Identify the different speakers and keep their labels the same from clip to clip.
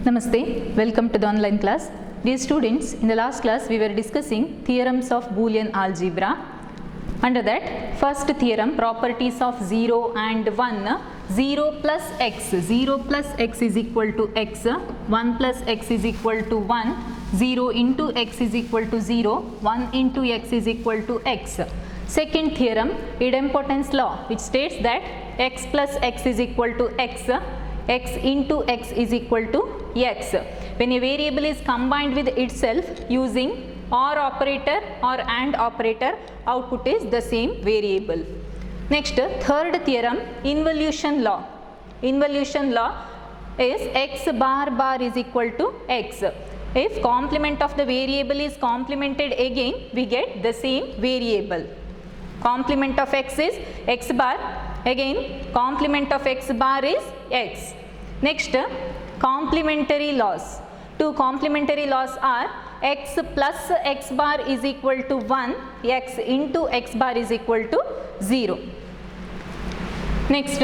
Speaker 1: Namaste, welcome to the online class. Dear students, in the last class we were discussing theorems of Boolean algebra. Under that, first theorem, properties of 0 and 1, 0 plus x is equal to x, 1 plus x is equal to 1, 0 into x is equal to 0, 1 into x is equal to x. Second theorem, idempotence law, which states that x plus x is equal to x, x into x is equal to x. When a variable is combined with itself using OR operator or AND operator, output is the same variable. Next, third theorem, involution law. Involution law is x bar is equal to x. If complement of the variable is complemented again, we get the same variable. Complement of x is x bar, again complement of x bar is x. Next, complementary laws. Two complementary laws are x plus x bar is equal to 1, x into x bar is equal to 0. Next,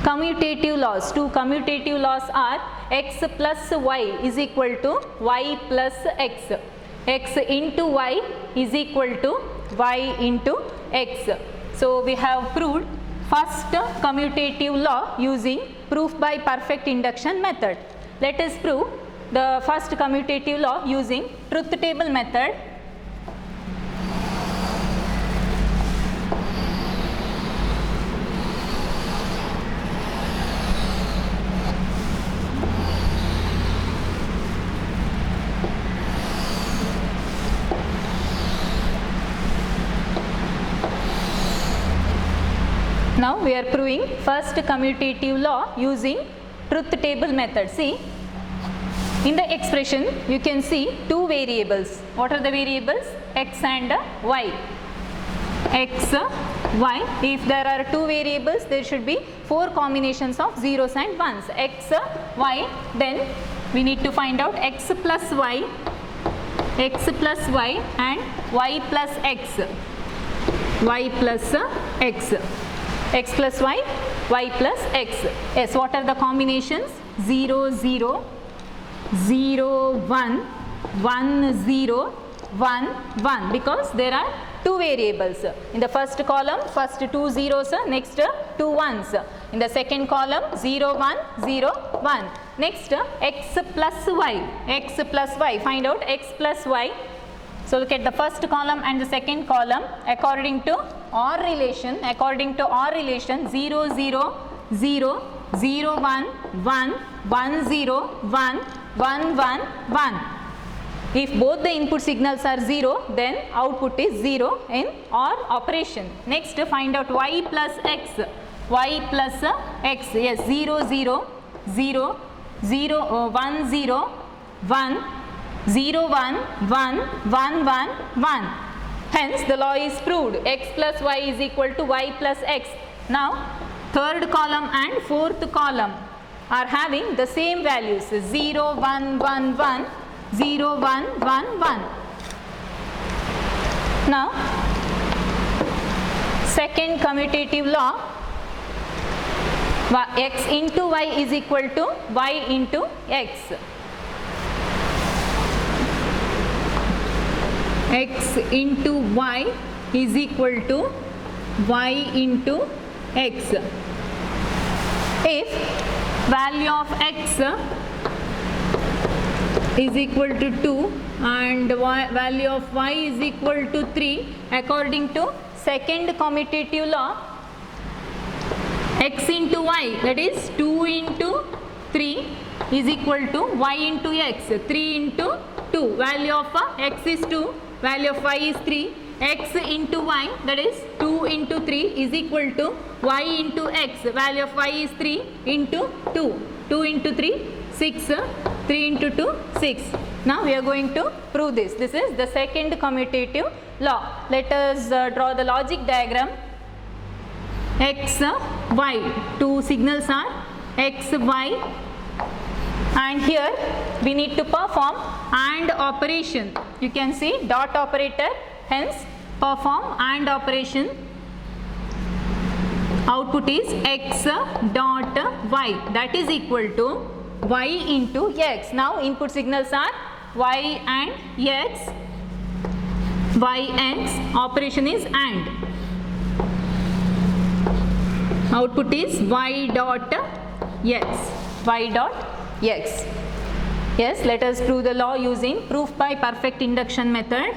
Speaker 1: commutative laws. Two commutative laws are x plus y is equal to y plus x. X into y is equal to y into x. So we have proved first commutative law using proof by perfect induction method. Let us prove the first commutative law using truth table method. Now we are proving first commutative law using truth table method. See, in the expression you can see two variables. What are the variables? X and y. X, y. If there are two variables, there should be four combinations of zeros and ones. X, y. Then we need to find out x plus y and y plus x. Y plus x. X plus y, y plus x. Yes, what are the combinations? 0, 0, 0, 1, 1, 0, 1, 1, because there are two variables. In the first column, first two zeros, next two ones. In the second column, 0, 1, 0, 1. Next, x plus y. Find out x plus y. So look at the first column and the second column according to OR relation. 0, 0, 0, 0, 1, 1, 1, 0, 1, 1, 1, 1. If both the input signals are 0, then output is 0 in OR operation. Next, find out y plus x. Y plus x. Yes, 0, 0, 0, 0, 1, 0, 1, 0, 1, 1, 1, 1, 1. Hence, the law is proved. X plus y is equal to y plus x. Now, third column and fourth column are having the same values. 0, 1, 1, 1, 0, 1, 1, 1. Now, second commutative law, x into y is equal to y into x. X into y is equal to y into x. If value of x is equal to 2 and value of y is equal to 3, according to second commutative law, x into y, that is 2 into 3 is equal to y into x. 3 into 2, value of x is 2, value of y is 3, x into y, that is 2 into 3 is equal to y into x, value of y is 3 into 2, 2 into 3, 6, 3 into 2, 6. Now we are going to prove this. This is the second commutative law. Let us draw the logic diagram. X, y, two signals are x, y, and here we need to perform AND operation. You can see dot operator, hence perform AND operation. Output is x dot y, that is equal to y into x. Now input signals are y and x. Y x, operation is AND. Output is y dot x. Y dot x. Yes, let us prove the law using proof by perfect induction method.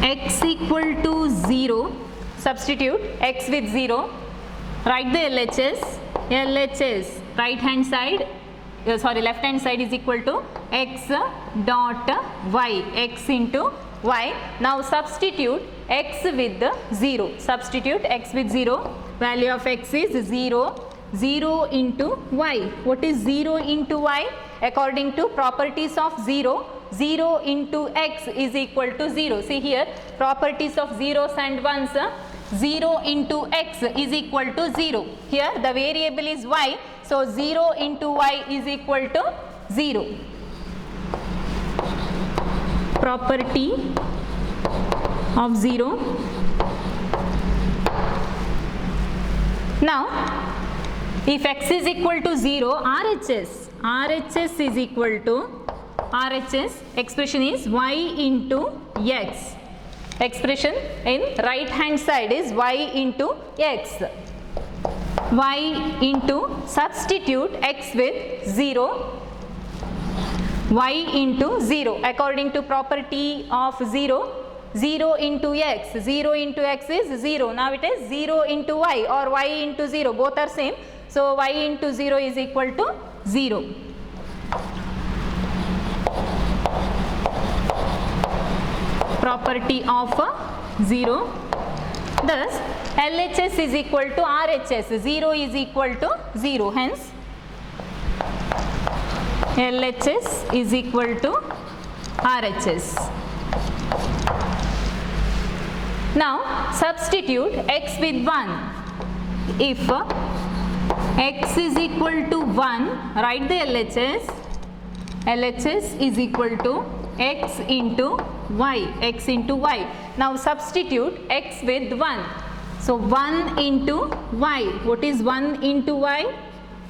Speaker 1: X equal to 0, substitute x with 0, write the LHS. LHS right hand side, left hand side is equal to x dot y, x into y. Now substitute x with 0, substitute x with 0, value of x is 0, 0 into y. What is 0 into y? According to properties of 0, 0 into x is equal to 0. See here, properties of zeros and ones. 0 into x is equal to 0. Here the variable is y, so 0 into y is equal to 0. Property of 0. Now if x is equal to 0, RHS is equal to, RHS expression is y into x. Expression in right hand side is y into x. Y into, substitute x with 0, y into 0. According to property of 0, 0 into x. 0 into x is 0. Now it is 0 into y or y into 0. Both are same. So y into 0 is equal to 0. Property of 0. Thus LHS is equal to RHS. 0 is equal to 0. Hence LHS is equal to RHS. Now substitute x with 1. If x is equal to 1, write the LHS. LHS is equal to x into y, x into y. Now substitute x with 1. So 1 into y. What is 1 into y?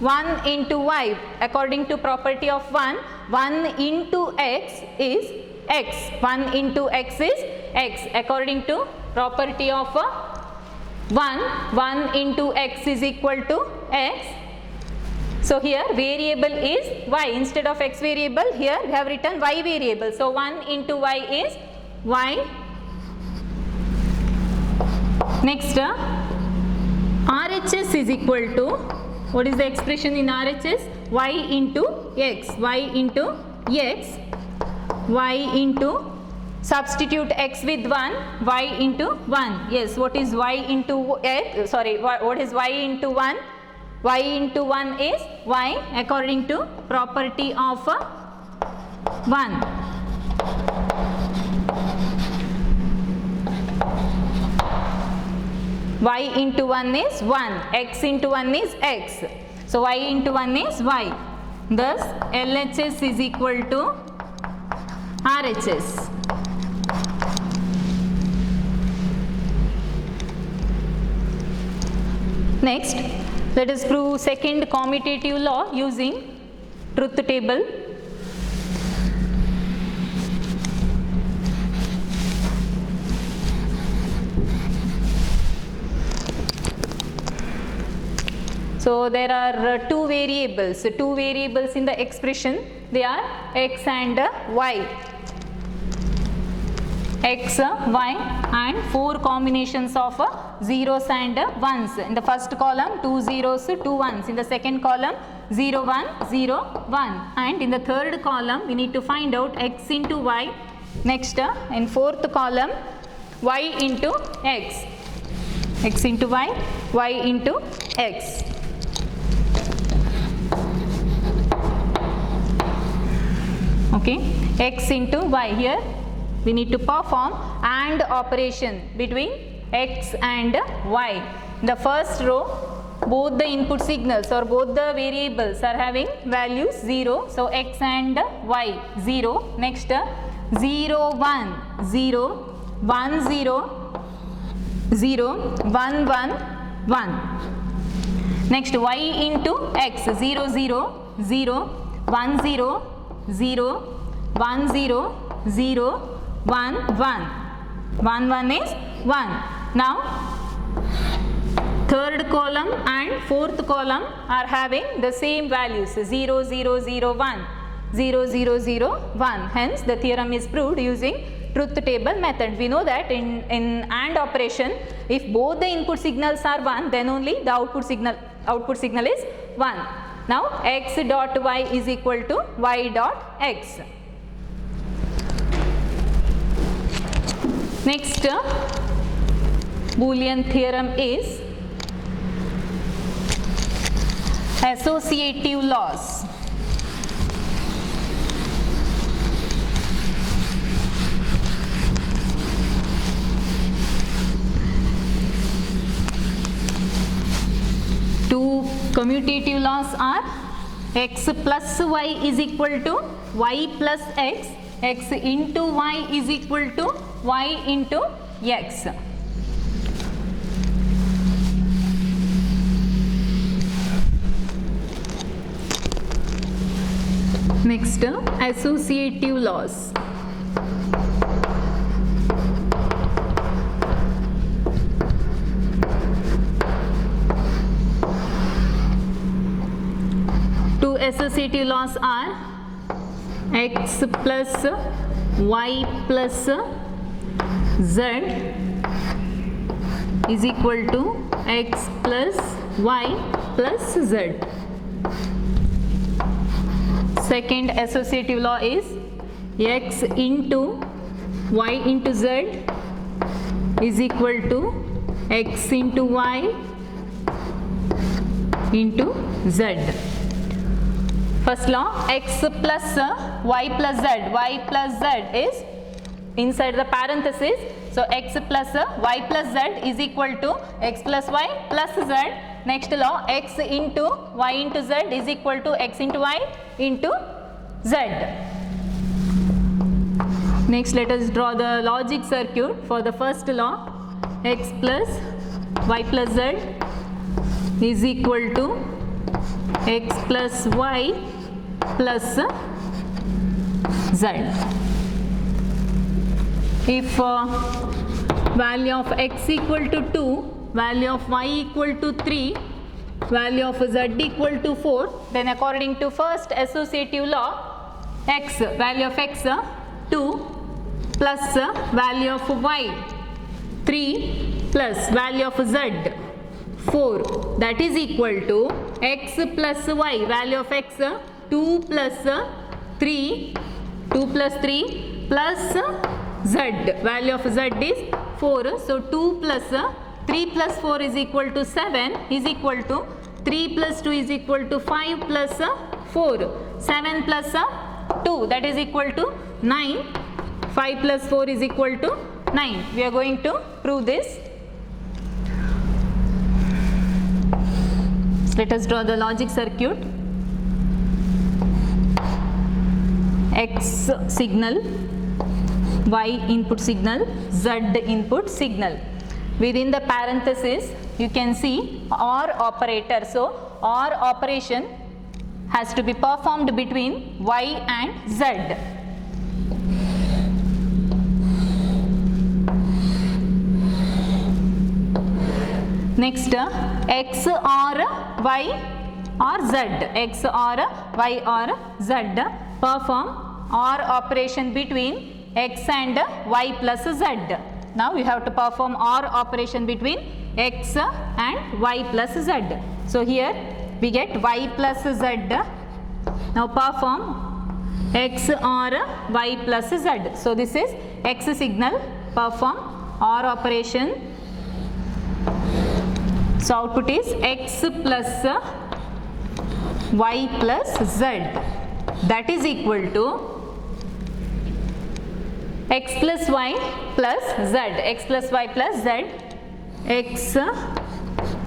Speaker 1: 1 into y. According to property of 1, 1 into x is x. 1 into x is x. According to property of 1, 1 into x is equal to x. So here variable is y. Instead of x variable, here we have written y variable. So 1 into y is y. Next, RHS is equal to, what is the expression in RHS? Y into x. Y into x. Y into, substitute x with 1, y into 1. Yes, what is y into x? Sorry, what is y into 1? Y into 1 is y according to property of 1. Y into 1 is 1, x into 1 is x. So y into 1 is y. Thus LHS is equal to RHS. Next, let us prove second commutative law using truth table. So there are two variables in the expression. They are x and y. X, y and 4 combinations of zeros and ones. In the first column 2 zeros, 2 ones. In the second column 0, 1, 0, 1. And in the third column we need to find out x into y. Next, in fourth column y into x. X into y, y into x. Okay, x into y. Here we need to perform AND operation between x and y. the first row both the input signals or both the variables are having values 0. So x and y 0. Next 0 1 0 1 0 0 1 1 1. Next y into x 0 0 0 1 0 0 1 0 0 1 1 1 1 is 1. Now third column and fourth column are having the same values 0 0 0 1 0 0 0 1. Hence the theorem is proved using truth table method. We know that in AND operation, if both the input signals are 1, then only the output signal is 1. Now x dot y is equal to y dot x. Next Boolean theorem is associative laws. Two commutative laws are x plus y is equal to y plus x, x into y is equal to y into x. Next, associative laws. Two associative laws are x plus y plus z is equal to x plus y plus z. Second associative law is x into y into z is equal to x into y into z. First law, x plus y plus z. Y plus z is inside the parenthesis. So x plus y plus z is equal to x plus y plus z. Next law, x into y into z is equal to x into y into z. Next, let us draw the logic circuit for the first law. X plus y plus z is equal to x plus y plus z. If value of x equal to 2, value of y equal to 3, value of z equal to 4, then according to first associative law, x, value of x 2 plus value of y 3 plus value of z 4, that is equal to x plus y, value of x 2 plus 3 plus z, value of z is 4. So 2 plus 3 plus 4 is equal to 7 is equal to 3 plus 2 is equal to 5 plus 4. 7 plus 2, that is equal to 9. 5 plus 4 is equal to 9. We are going to prove this. Let us draw the logic circuit. X signal, Y input signal, Z input signal. Within the parenthesis, you can see OR operator. So, OR operation has to be performed between Y and Z. Next, X or Y or Z. X or Y or Z perform OR operation between X and Y plus Z. Now you have to perform OR operation between X and Y plus Z. So here we get Y plus Z. Now perform X or Y plus Z. So this is X signal, perform OR operation. So output is X plus Y plus Z. That is equal to x plus y plus z. X plus y plus z. X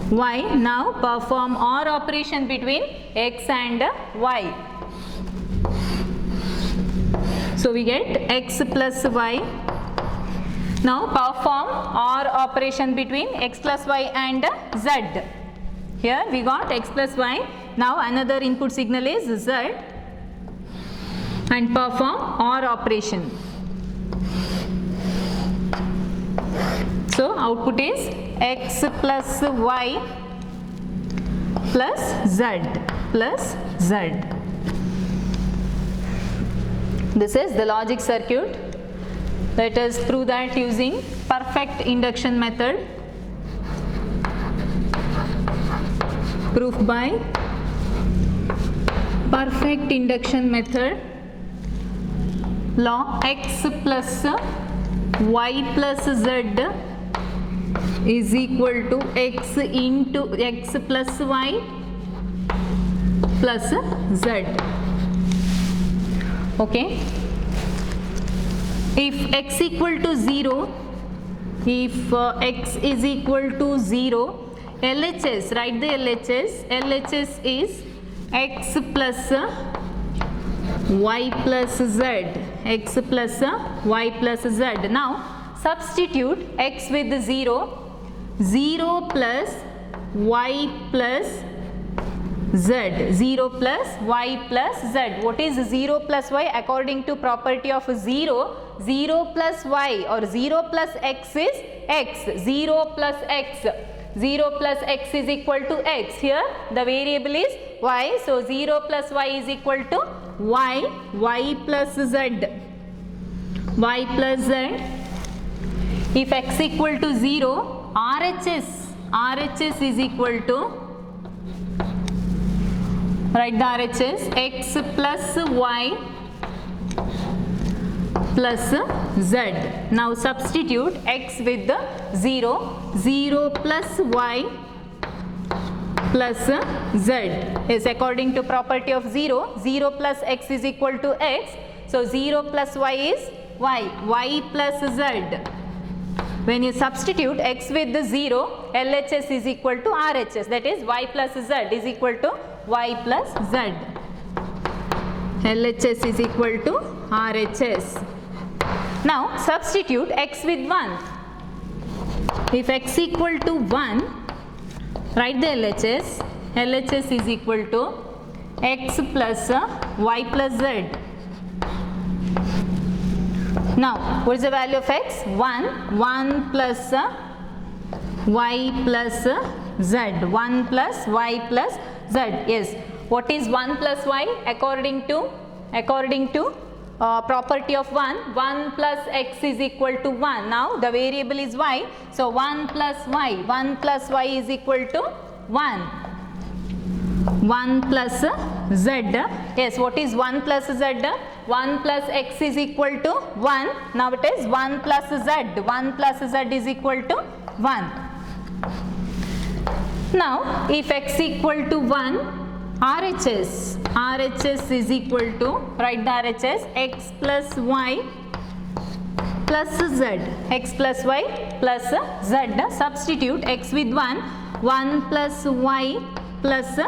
Speaker 1: y. Now perform OR operation between x and y. So we get x plus y. Now perform OR operation between x plus y and z. Here we got x plus y. Now another input signal is z and perform OR operation. So output is x plus y plus z plus z. This is the logic circuit. Let us prove that using perfect induction method. Proof by perfect induction method. Law x plus y plus z is equal to x into x plus y plus z. Okay. If x equal to 0, if x is equal to 0, LHS, write the LHS. LHS is x plus y plus z. X plus y plus z. Now substitute x with 0. 0 plus y plus z. 0 plus y plus z. What is 0 plus y? According to property of 0, 0 plus y or 0 plus x is x. 0 plus x. 0 plus x is equal to x. Here the variable is y. So 0 plus y is equal to y. Y plus z. Y plus z. If x equal to 0, RHS is equal to, write the RHS, x plus y plus z. Now substitute x with the 0. 0 plus y plus z is according to property of 0. 0 plus x is equal to x. So 0 plus y is y. Y plus z. When you substitute x with the 0, LHS is equal to RHS, that is y plus z is equal to y plus z. LHS is equal to RHS. Now substitute x with 1. If x equal to 1, write the LHS. LHS is equal to x plus y plus z. Now, what is the value of x? 1. 1 plus y plus z. 1 plus y plus z. Yes. What is 1 plus y? According to property of 1, 1 plus x is equal to 1. Now, the variable is y. So, 1 plus y. 1 plus y is equal to 1. 1 plus z. Yes, what is 1 plus z? 1 plus x is equal to 1. Now it is 1 plus z. 1 plus z is equal to 1. Now if x equal to 1, RHS is equal to, write the RHS, x plus y plus z. X plus y plus z. Substitute x with 1. 1 plus y plus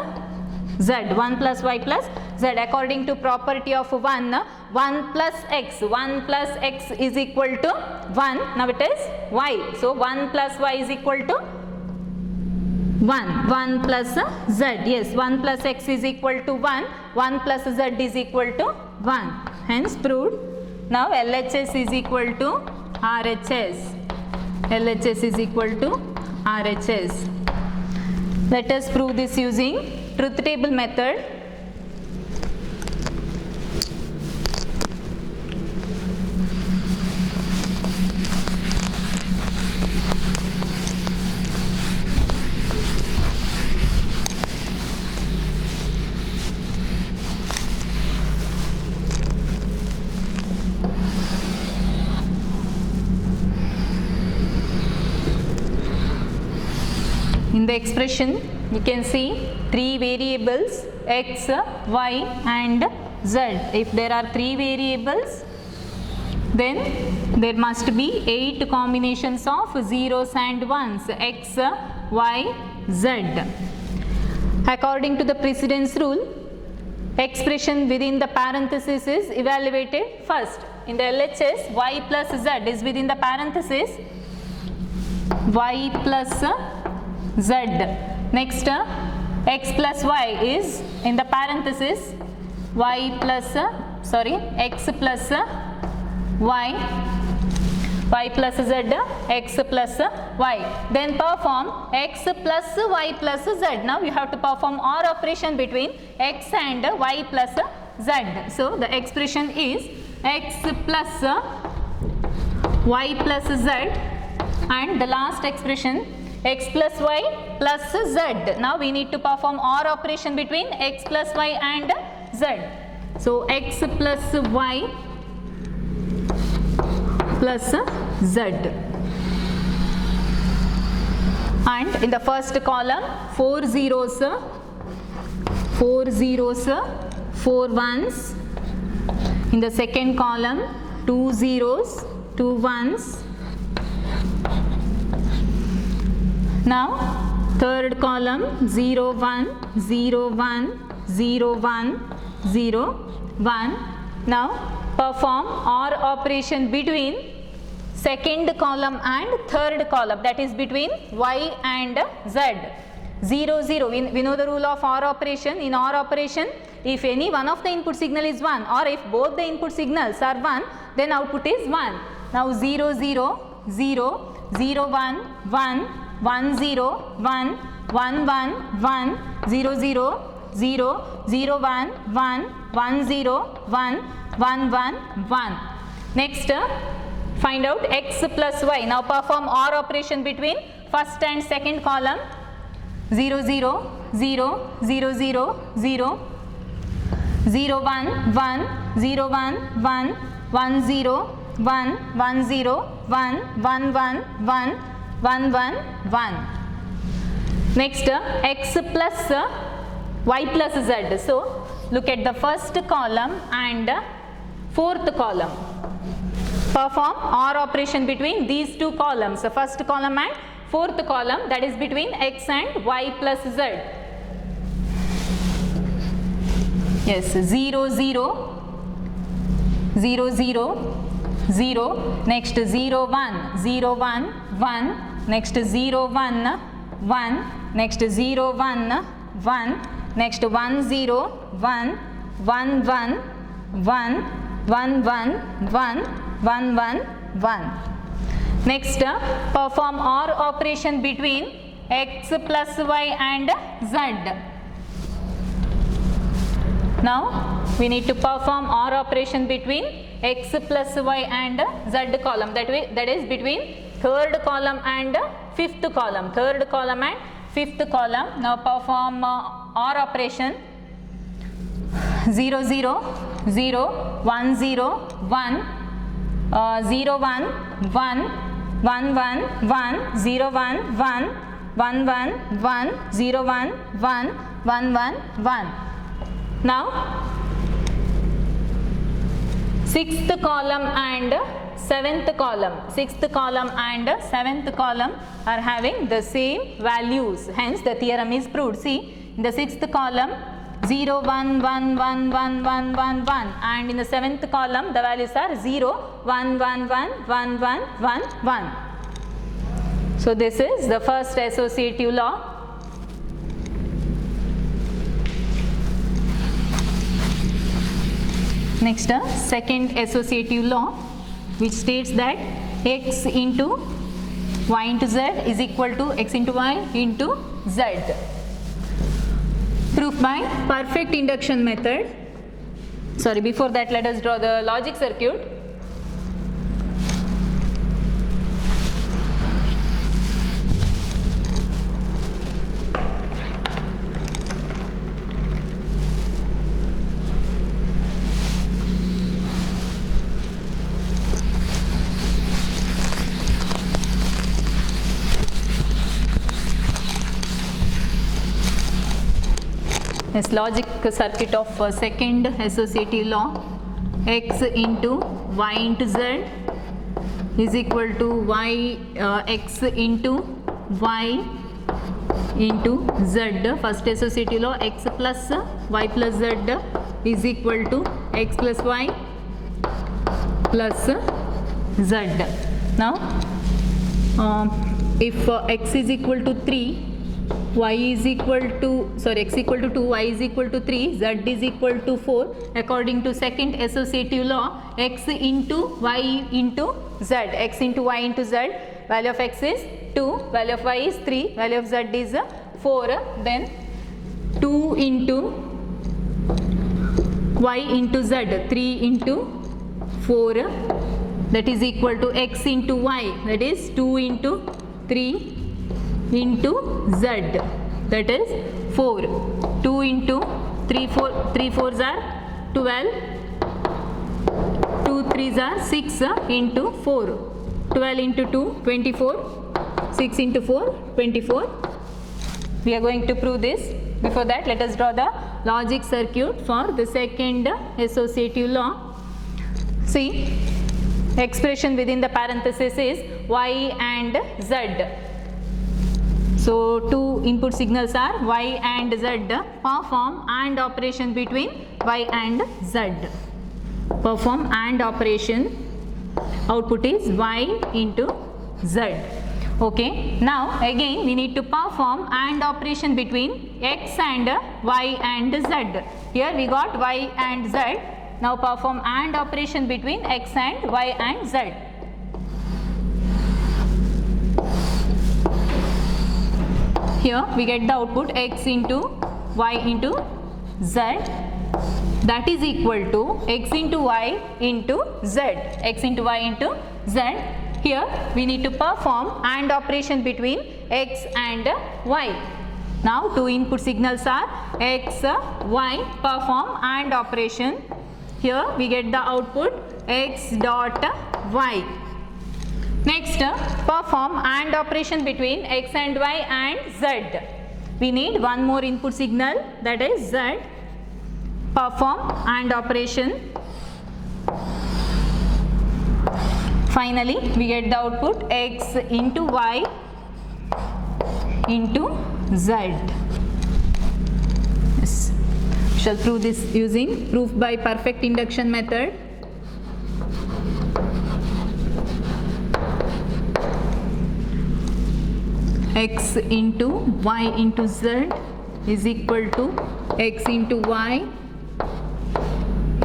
Speaker 1: z. 1 plus y plus z. According to property of 1, 1 plus x. 1 plus x is equal to 1. Now it is y. So 1 plus y is equal to 1. 1 plus z. Yes, 1 plus x is equal to 1. 1 plus z is equal to 1. Hence proved. Now LHS is equal to RHS. LHS is equal to RHS. Let us prove this using truth table method. In the expression, you can see three variables x, y and z. If there are three variables, then there must be 8 combinations of zeros and ones, x, y z. According to the precedence rule, expression within the parenthesis is evaluated first. In the LHS, y plus z is within the parenthesis, y plus z. Next, x plus y is in the parenthesis, x plus y, y plus z, x plus y. Then perform x plus y plus z. Now you have to perform OR operation between x and y plus z. So the expression is x plus y plus z, and the last expression x plus y plus z. Now we need to perform OR operation between x plus y and z. So x plus y plus z, and in the first column 4 zeros, 4 ones. In the second column 2 zeros, 2 ones. Now third column 0 1 0 1 0 1 0 1. Now perform OR operation between second column and third column, that is between y and z. 0 0, we know the rule of OR operation. In OR operation, if any one of the input signal is 1, or if both the input signals are 1, then output is 1. Now 0 0 0 0 1 1 1 0 1 1 1 1 0 0 0 0 1 1 1 0 1 1 1 1. Next, find out x plus y. Now perform OR operation between first and second column. 0 0 0 0 0 0 0 1 1 0 1 1 1 0 1 1 0 1 1 1 1 1 1 1. Next, x plus y plus z. So look at the first column and fourth column. Perform OR operation between these two columns, the first column and fourth column, that is between x and y plus z. Yes, 0 0 0 0 0. Next 0 1 0 1 1. Next 0 1 1. Next 0 1 1. Next 1 0 1 1 1 1 1 1 1 1 1 1. Next, perform OR operation between x plus y and z. Now we need to perform OR operation between x plus y and z column, that is between third column and fifth column. Third column and fifth column. Now perform OR operation. 0 0 0 1 0 1 0 1 1 1 1 1 0 1 1 1 1 1 0 1 1 1 1 1. Now sixth column and seventh column. Sixth column and seventh column are having the same values. Hence the theorem is proved. See, in the sixth column 0 1 1 1 1 1 1 1, and in the seventh column the values are 0 1 1 1 1 1 1 1. So this is the first associative law. Next, second associative law, which states that x into y into z is equal to x into y into z. Proof by perfect induction method. Sorry, before that let us draw the logic circuit. Yes, logic circuit of second associative law. X into y into z is equal to y x into y into z. First associative law, x plus y plus z is equal to x plus y plus z. Now if x is equal to 3, y is equal to, x equal to 2, y is equal to 3, z is equal to 4, according to second associative law, x into y into z, x into y into z, value of x is 2, value of y is 3, value of z is 4, then 2 into y into z, 3 into 4, that is equal to x into y, that is 2 into 3 into z, that is 4. 2 into 3 4s are 12, 2 3s are 6 into 4, 12 into 2 24, 6 into 4 24. We are going to prove this. Before that, let us draw the logic circuit for the second associative law. See, expression within the parenthesis is y and z. So two input signals are y and z. Perform AND operation between y and z. Perform AND operation. Output is y into z. Okay. Now again we need to perform AND operation between x and y and z. Here we got y and z. Now perform AND operation between x and y and z. Here we get the output x into y into z, that is equal to x into y into z, x into y into z. Here we need to perform AND operation between x and y. Now two input signals are x, y. Perform AND operation. Here we get the output x dot y. Next, perform AND operation between x and y and z. We need one more input signal, that is z. Perform AND operation. Finally, we get the output x into y into z. Yes. We shall prove this using proof by perfect induction method. X into y into z is equal to x into y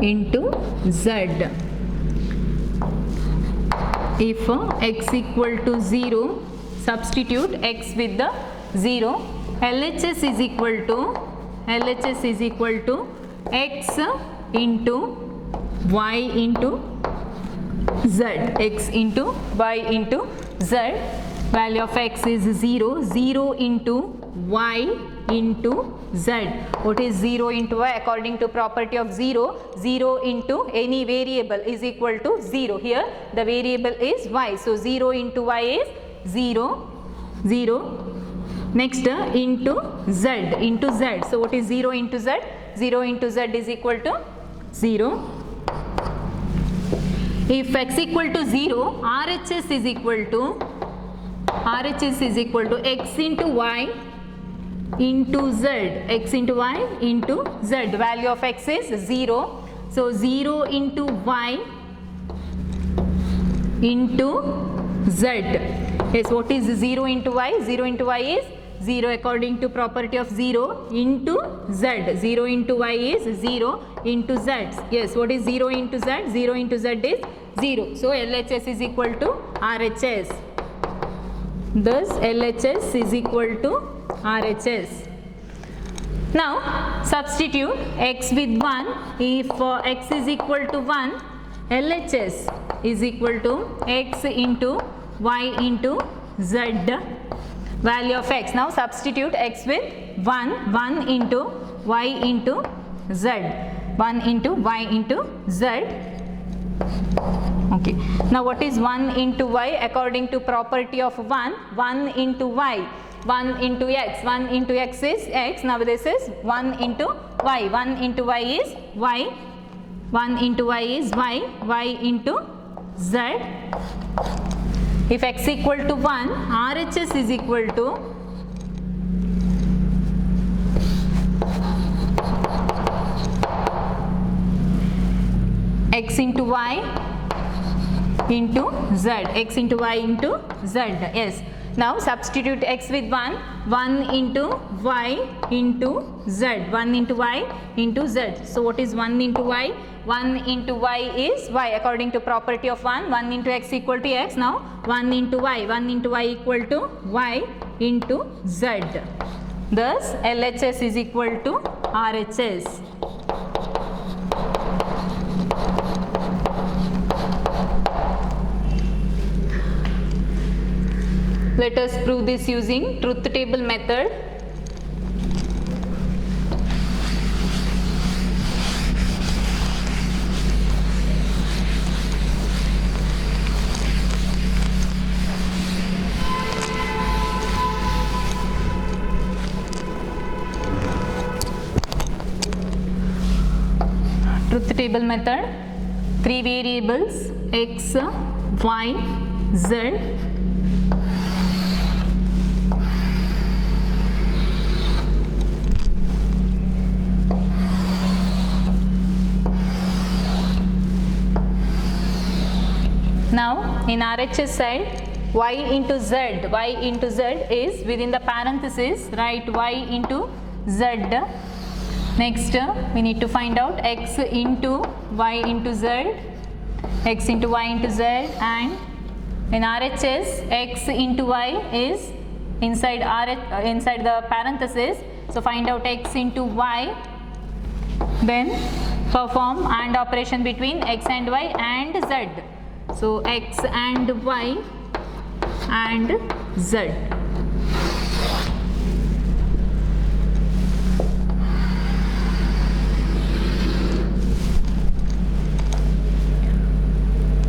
Speaker 1: into z. If x equal to 0, substitute x with the 0. LHS is equal to x into y into z, x into y into z. Value of x is 0, 0 into y into z. What is 0 into y? According to property of 0, 0 into any variable is equal to 0. Here the variable is y. So 0 into y is 0, 0. Next into z, into z. So what is 0 into z? 0 into z is equal to 0. If x equal to 0, RHS is equal to x into y into z, x into y into z. Value of x is 0. So 0 into y into z. Yes, what is 0 into y? 0 into y is 0 according to property of 0 into z. 0 into y is 0 into z. Yes, what is 0 into z? 0 into z is 0. So LHS is equal to RHS. Thus LHS is equal to RHS. Now substitute x with 1. If x is equal to 1, LHS is equal to x into y into z. Value of x. Now substitute x with 1. 1 into y into z. 1 into y into z. Okay. Now what is 1 into y? According to property of 1, 1 into y, 1 into x, 1 into x is x. Now this is 1 into y, 1 into y is y, 1 into y is y, y into z. If x equal to 1, RHS is equal to into y into z, x into y into z. Yes. Now substitute x with 1, 1 into y into z, 1 into y into z. So what is 1 into y? 1 into y is y according to property of 1, 1 into x equal to x. Now 1 into y equal to y into z. Thus LHS is equal to RHS. Let us prove this using truth table method. Truth table method, 3 variables x, y, z. Now in RHS side, y into z is within the parenthesis, write y into z. Next we need to find out x into y into z, x into y into z, and in RHS x into y is inside inside the parenthesis. So find out x into y, then perform AND operation between x and y and z. So x and y and z.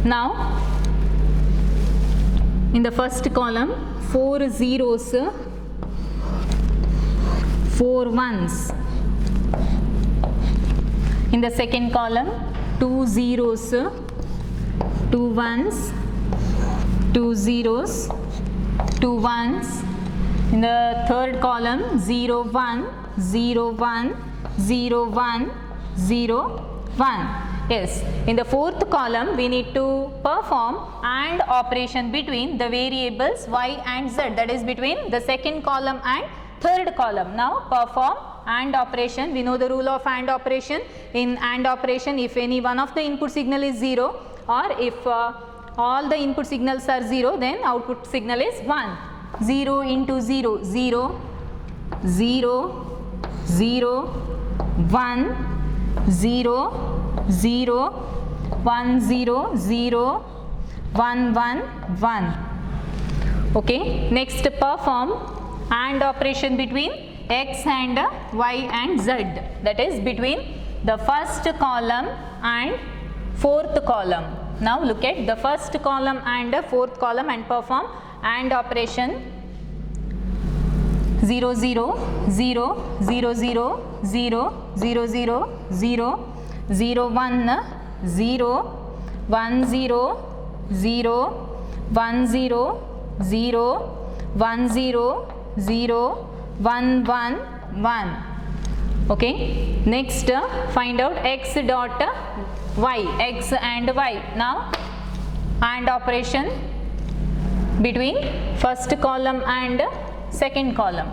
Speaker 1: Now in the first column 4 zeros, 4 ones. In the second column 2 zeros, 2 ones, 2 zeros, 2 ones. In the third column 0 1, 0 1, 0 1, 0 1. Yes, in the fourth column we need to perform AND operation between the variables y and z, that is between the second column and third column. Now perform AND operation. We know the rule of AND operation. In AND operation, if any one of the input signal is 0, or if all the input signals are 0, then output signal is 1. 0 into 0, 0, 0, 0, 1, 0, 0, 1, 0, 0, 1, 1, 1. Okay. Next perform AND operation between x and y and z, that is between the first column and fourth column. Now look at the first column and fourth column and perform AND operation. 0 0 0 0 0 0 0 0 0 0 1 0 1 0 0 1 0 0 1 0 0 1 1 1. Okay. Next find out x dot y, x and y. Now AND operation between first column and second column.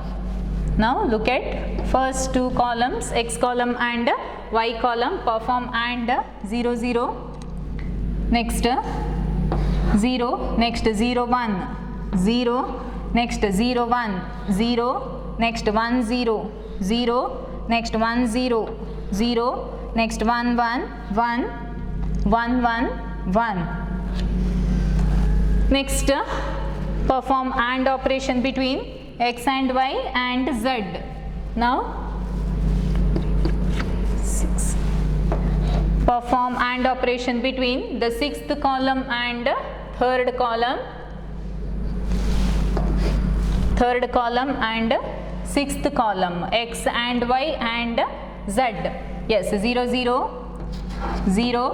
Speaker 1: Now look at first two columns, x column and y column, perform AND 0 0. Next 0, next 0 1, 0, next 0 1, 0, next 1 0, 0, next 1 0, 0, next 1 1, 1, 1 1, 1. Next perform AND operation between x and y and z. Now 6. Perform AND operation between the sixth column and third column, and sixth column, x and y and z. Yes, 0 0 0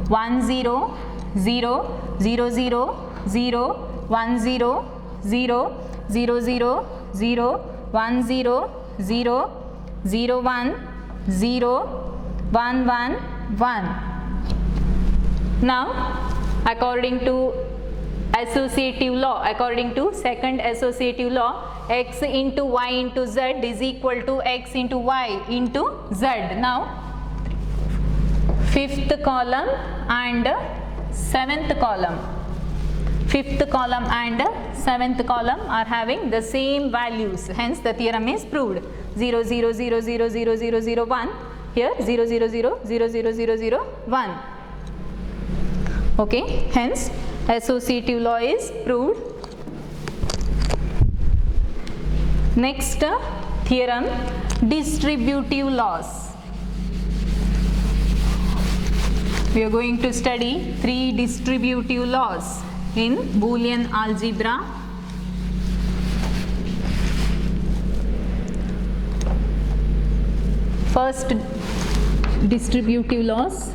Speaker 1: 1 0 0 0 0 0 1 0 0 0 0 0 1 0 0 0 1 0 1 1 1. Now, according to associative law, according to second associative law, x into y into z is equal to x into y into z. Now, fifth column and seventh column. Fifth column and seventh column are having the same values. Hence, the theorem is proved. 0, 0, 0, 0, 0, 0, 0, 1. Here 0, 0, 0, 0, 0, 0, 0, 1. Okay. Hence, associative law is proved. Next theorem, distributive laws. We are going to study 3 distributive laws in Boolean algebra. First, distributive laws.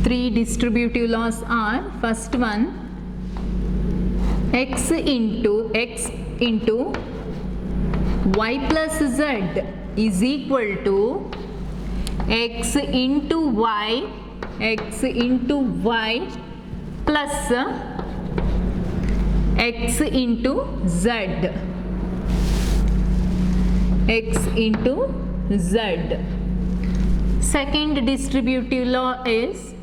Speaker 1: Three distributive laws are, first one, x into y plus z is equal to x into y plus x into z. X into z. Second distributive law is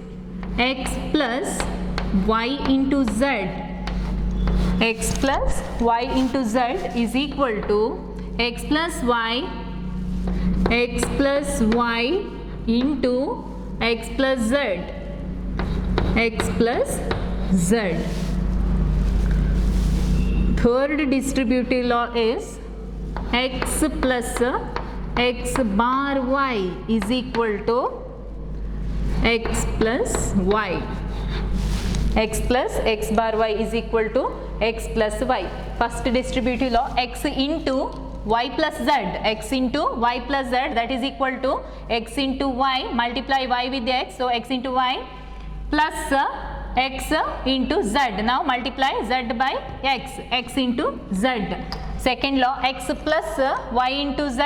Speaker 1: x plus y into z. X plus y into z is equal to x plus y into x plus z. X plus z. Third distributive law is x plus x bar y is equal to x plus y. X plus x bar y is equal to x plus y. First distributive law, x into y plus z. X into y plus z, that is equal to x into y, multiply y with x, so x into y plus x into z. Now multiply z by x into z. Second law, x plus y into z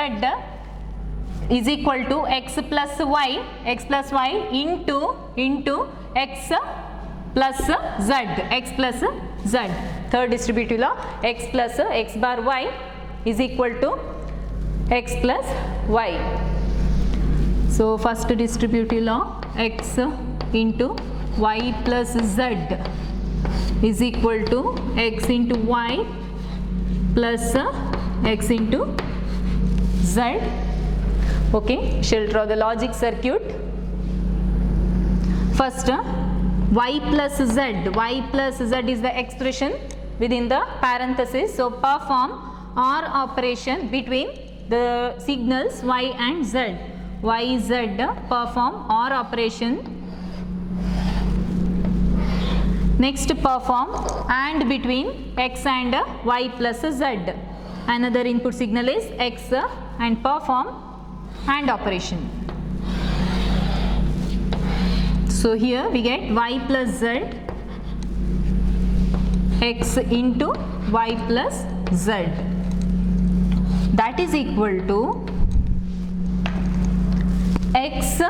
Speaker 1: is equal to x plus y into x plus z. X plus z. Third distributive law, x plus x bar y is equal to x plus y. So first distributive law, x into y plus z is equal to x into y plus x into z. Okay, shall draw the logic circuit. First, y plus z. Y plus z is the expression within the parenthesis. So perform OR operation between the signals y and z. Y, z, perform OR operation. Next, perform AND between x and y plus z. Another input signal is x and perform AND operation. So here we get y plus z, x into y plus z. That is equal to x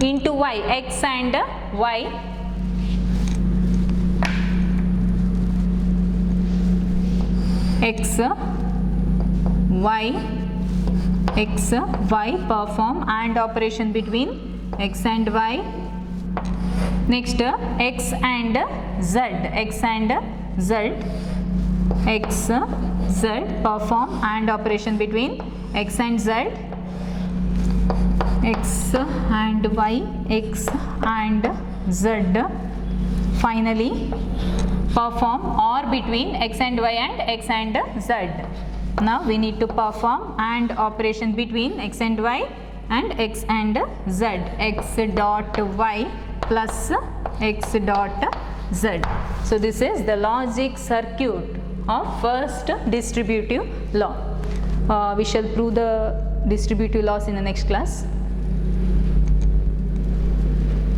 Speaker 1: into y, x and y, x, y, perform AND operation between x and y. Next, x and z, x, z, perform AND operation between x and z, x and y, x and z. Finally, perform OR between x and y and x and z. Now we need to perform AND operation between x and y and x and z. X dot y plus x dot z. So this is the logic circuit of first distributive law. We shall prove the distributive laws in the next class.